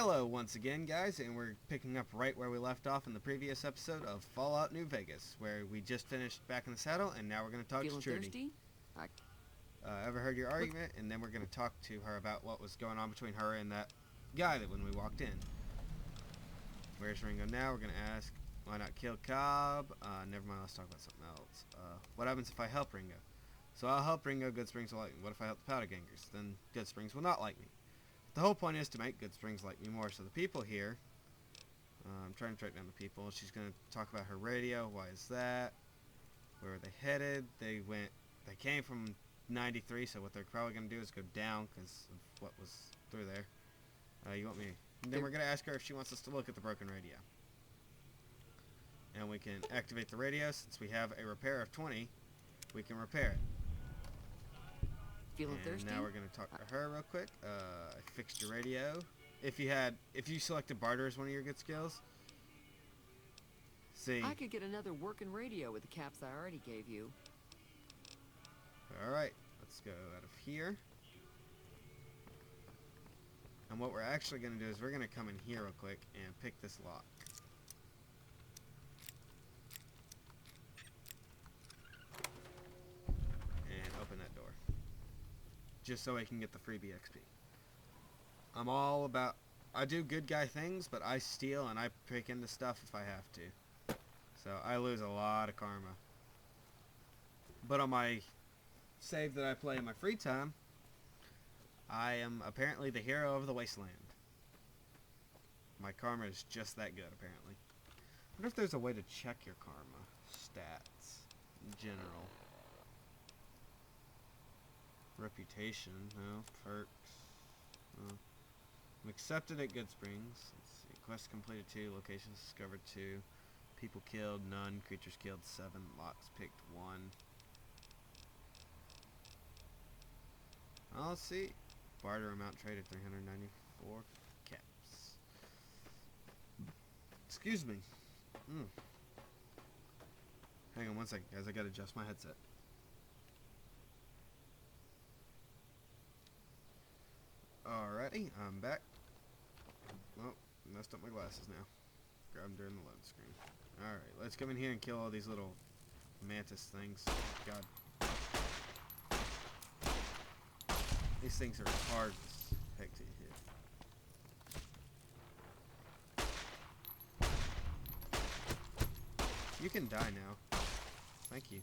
Hello once again, guys, and we're picking up right where we left off in the previous episode of Fallout New Vegas, where we just finished Back in the Saddle, and now we're going to talk Feeling to Trudy. thirsty? Ever heard your argument? And then we're going to talk to her about what was going on between her and that guy that when we walked in. Where's Ringo now? We're going to ask, why not kill Cobb? Never mind, let's talk about something else. What happens if I help Ringo? So I'll help Ringo, Good Springs will like me. What if I help the Powder Gangers? Then Good Springs will not like me. The whole point is to make Good Springs like me more. So the people here, I'm trying to track down the people. She's going to talk about her radio. Why is that? Where are they headed? They came from 93, so what they're probably going to do is go down because of what was through there. You want me? And then we're going to ask her if she wants us to look at the broken radio. And we can activate the radio. Since we have a repair of 20, we can repair it. Feeling thirsty? Now we're going to talk to her real quick. I fixed your radio. If you selected barter as one of your good skills, see. I could get another working radio with the caps I already gave you. Alright, let's go out of here. And what we're actually going to do is we're going to come in here real quick and pick this lock. And open that door. Just so I can get the freebie XP. I'm all about... I do good guy things, but I steal and I pick into stuff if I have to. So I lose a lot of karma. But on my save that I play in my free time, I am apparently the hero of the wasteland. My karma is just that good, apparently. I wonder if there's a way to check your karma stats in general. Reputation, no. Perks, no. I'm accepted at Good Springs. Let's see. Quests completed 2, locations discovered 2, people killed none, creatures killed 7, locks picked 1. Let's see. Barter amount traded 394 caps. Excuse me. Hang on one second, guys. I gotta adjust my headset. Alrighty, I'm back. Well, messed up my glasses now. Grab them during the load screen. Alright, let's come in here and kill all these little mantis things. God. These things are hard as heck to hit. You can die now. Thank you.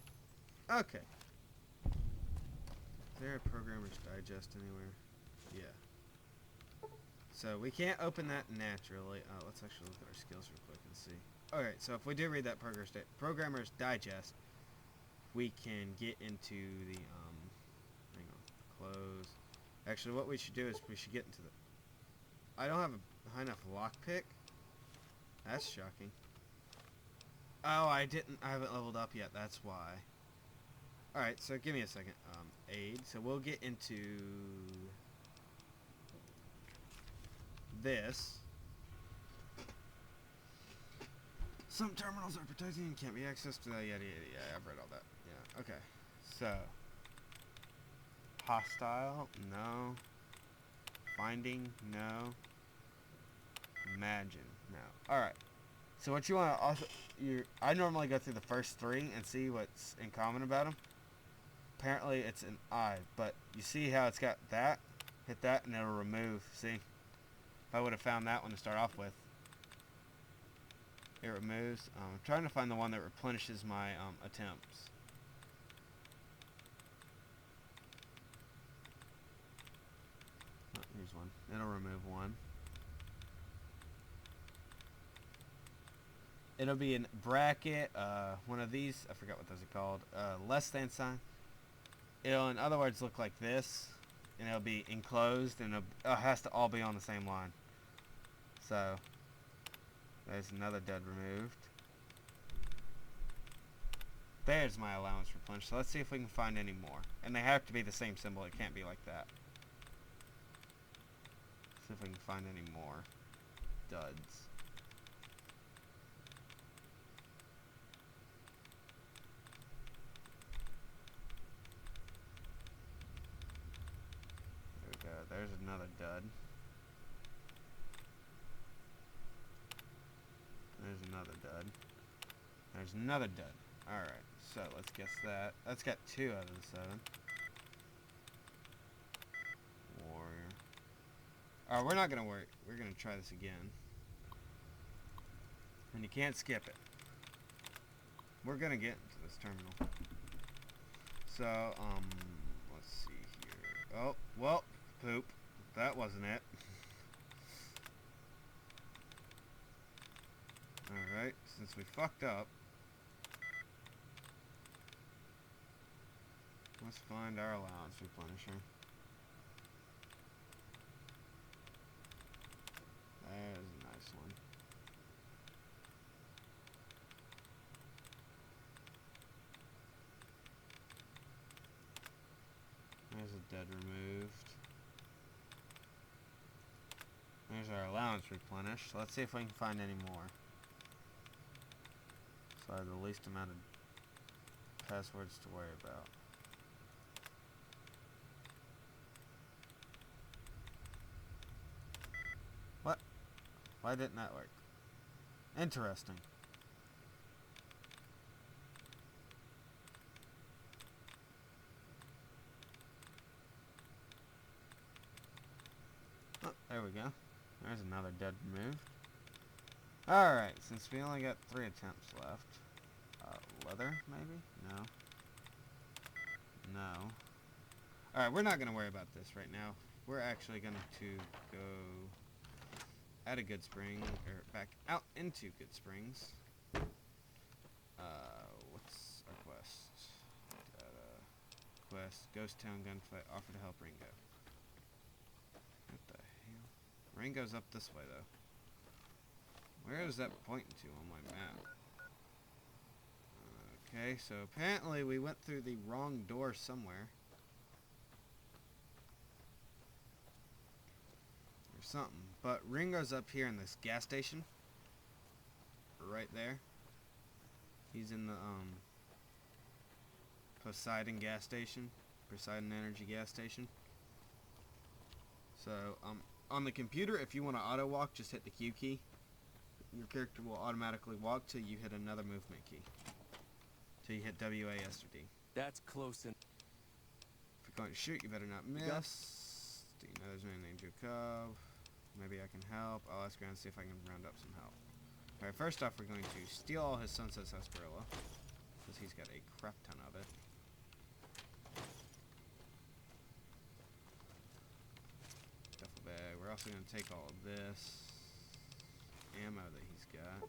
Okay. Is there a Programmer's Digest anywhere? Yeah. So we can't open that naturally. Let's actually look at our skills real quick and see. Alright, so if we do read that Programmer's Digest, we can get into the, hang on, close. Actually, what we should do is we should get into the... I don't have a high enough lockpick. That's shocking. Oh, I haven't leveled up yet, that's why. Alright, so give me a second. Aid. So we'll get into... this. Some terminals are protected and can't be accessed to that. Yeah, I've read all that. Yeah, okay. So... hostile, no. Finding, no. Imagine, no. Alright. So what you want to also... I normally go through the first 3 and see what's in common about them. Apparently it's an eye, but you see how it's got that? Hit that and it'll remove, see? If I would have found that one to start off with. It removes. I'm trying to find the one that replenishes my attempts. Here's one. It'll remove one. It'll be in bracket, one of these, I forgot what those are called, less than sign. It'll, in other words, look like this, and it'll be enclosed, and it has to all be on the same line. So, there's another dud removed. There's my allowance replenished, so let's see if we can find any more. And they have to be the same symbol, it can't be like that. See if we can find any more duds. There we go. There's another dud. There's another dud. There's another dud. Alright, so let's guess that. That's got 2 out of the 7. Warrior. Alright, we're not gonna worry. We're gonna try this again. And you can't skip it. We're gonna get into this terminal. So, let's see here. Oh, well, poop. That wasn't it. Alright, since we fucked up, let's find our allowance replenisher. There's a nice one. There's a dead removed. There's our allowance replenished. Let's see if we can find any more. So I have the least amount of passwords to worry about. What? Why didn't that work? Interesting. Oh, there we go. There's another dead removed. Alright, since we only got 3 attempts left. Leather, maybe? No. No. Alright, we're not going to worry about this right now. We're actually going to go out of Good Spring, or back out into Good Springs. What's our quest? Quest, Ghost Town Gunfight, offer to help Ringo. What the hell? Ringo's up this way, though. Where is that pointing to on my map? Okay, so apparently we went through the wrong door somewhere. Or something. But Ringo's up here in this gas station. Right there. He's in the, Poseidon gas station. Poseidon Energy gas station. So, on the computer, if you want to auto walk, just hit the Q key. Your character will automatically walk till you hit another movement key. Till you hit WASD. That's close. If you're going to shoot, you better not miss. Do you know there's anyone named Jacob? Maybe I can help. I'll ask around and see if I can round up some help. Alright, first off, we're going to steal all his Sunset Sarsaparilla. Because he's got a crap ton of it. Duffel bag. We're also going to take all of this ammo that he's got.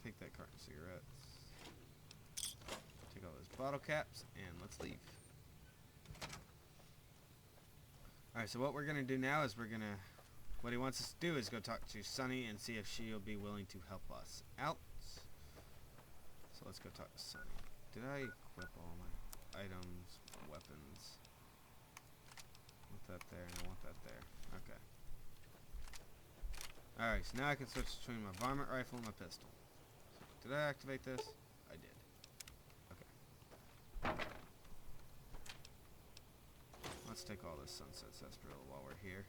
Take that carton of cigarettes. Take all those bottle caps, and let's leave. Alright, so what we're going to do now is what he wants us to do is go talk to Sunny and see if she'll be willing to help us out. So let's go talk to Sunny. Did I equip all my items, weapons? I want that there, and I want that there. Okay. Alright, so now I can switch between my varmint rifle and my pistol. Did I activate this? I did. Okay. Let's take all this Sunset Sarsaparilla while we're here.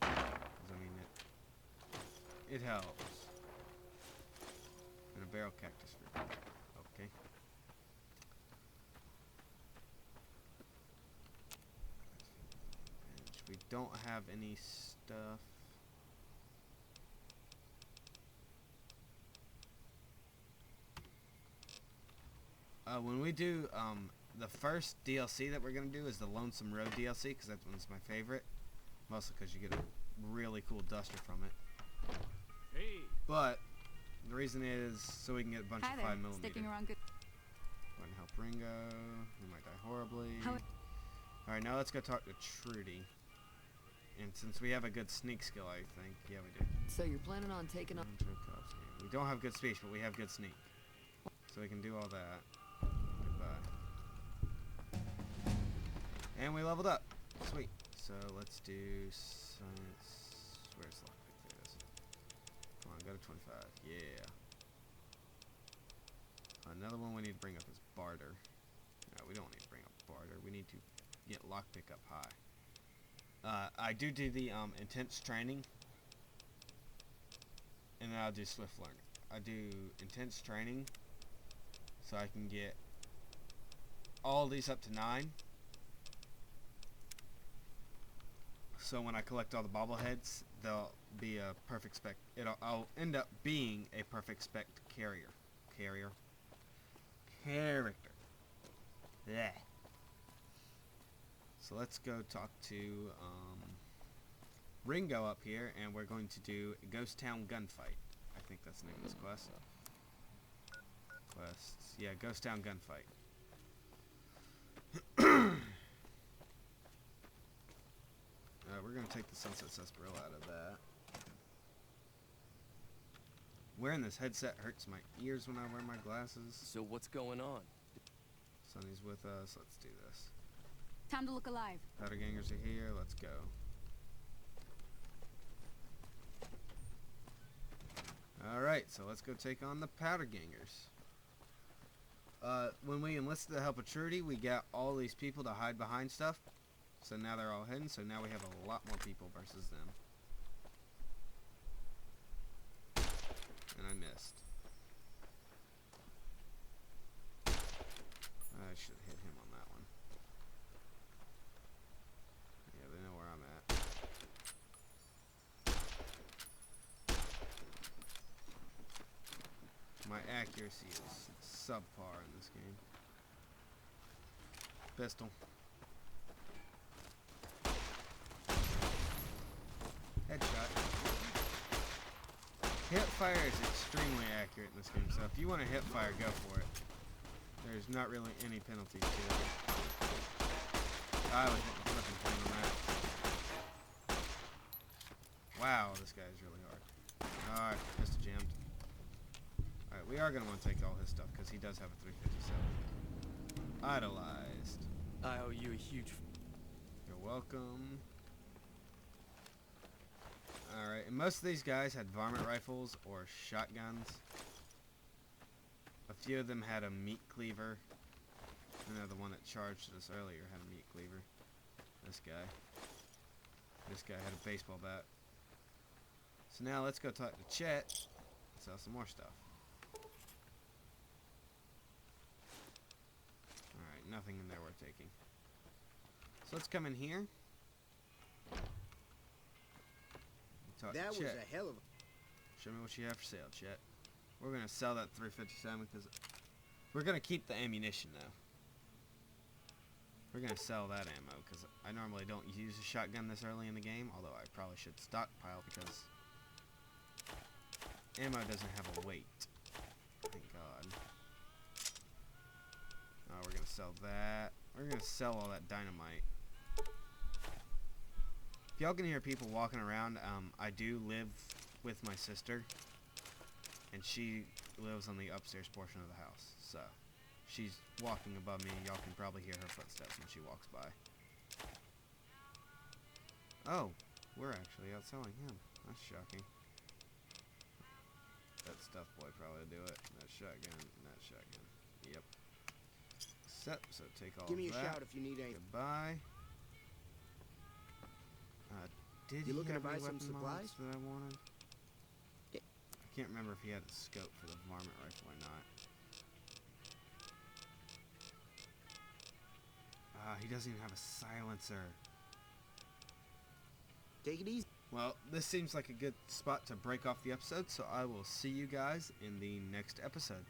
'Cause, I mean, it helps. And a barrel cactus fruit. Okay. We don't have any stuff. When we do, the first DLC that we're going to do is the Lonesome Road DLC, because that one's my favorite. Mostly because you get a really cool duster from it. Hey. But, the reason is so we can get a bunch Hi of there. 5mm. Sticking around good. Want to help Ringo. We might die horribly. Alright, now let's go talk to Trudy. And since we have a good sneak skill, I think. Yeah, we do. So you're planning on taking up... We don't have good speech, but we have good sneak. So we can do all that. Goodbye. And we leveled up. Sweet. So let's do science. Where's lockpick? There it is. Come on, go to 25. Yeah. Another one we need to bring up is barter. No, we don't need to bring up barter. We need to get lockpick up high. I do the intense training, and then I'll do swift learning. I do intense training, so I can get all these up to 9. So when I collect all the bobbleheads, they'll be a perfect spec. I'll end up being a perfect spec character. Yeah. So let's go talk to Ringo up here, and we're going to do a Ghost Town Gunfight. I think that's the name of this quest. Quests. Yeah, Ghost Town Gunfight. We're going to take the Sunset Sarsaparilla out of that. Wearing this headset hurts my ears when I wear my glasses. So what's going on? Sonny's with us. Let's do this. Time to look alive. Powder gangers are here. Let's go. Alright, so let's go take on the powder gangers. When we enlisted the help of Trudy, we got all these people to hide behind stuff. So now they're all hidden, so now we have a lot more people versus them. And I missed. I should hit him on that one. Yeah, they know where I'm at. My accuracy is subpar in this game. Pistol. Headshot. Hip fire is extremely accurate in this game, so if you want to hip fire, go for it. There's not really any penalties to it. I was hitting the flipping thing on that. Wow, this guy is really hard. Alright, pistol jammed. Alright, we are going to want to take all his stuff, because he does have a 357. Idolized. I owe you a huge... You're welcome. Alright, and most of these guys had varmint rifles or shotguns. A few of them had a meat cleaver. You know, the one that charged us earlier had a meat cleaver. This guy. This guy had a baseball bat. So now let's go talk to Chet and sell some more stuff. Alright, nothing in there worth taking. So let's come in here. That was a hell of a... Show me what you have for sale, Chet. We're going to sell that 357 because we're going to keep the ammunition, though. We're going to sell that ammo because I normally don't use a shotgun this early in the game, although I probably should stockpile because ammo doesn't have a weight. Thank God. Oh, we're going to sell that. We're going to sell all that dynamite. If y'all can hear people walking around, I do live with my sister, and she lives on the upstairs portion of the house, so she's walking above me. Y'all can probably hear her footsteps when she walks by. Oh, we're actually outselling him. That's shocking. That stuff boy probably do it. That shotgun, and that shotgun. Yep. Set, so take all Give me of a that. shout if you need anything. Goodbye. Did You he looking to have buy any some weapon supplies? mods that I wanted? Yeah. I can't remember if he had a scope for the varmint rifle or not. He doesn't even have a silencer. Take it easy. Well, this seems like a good spot to break off the episode, so I will see you guys in the next episode.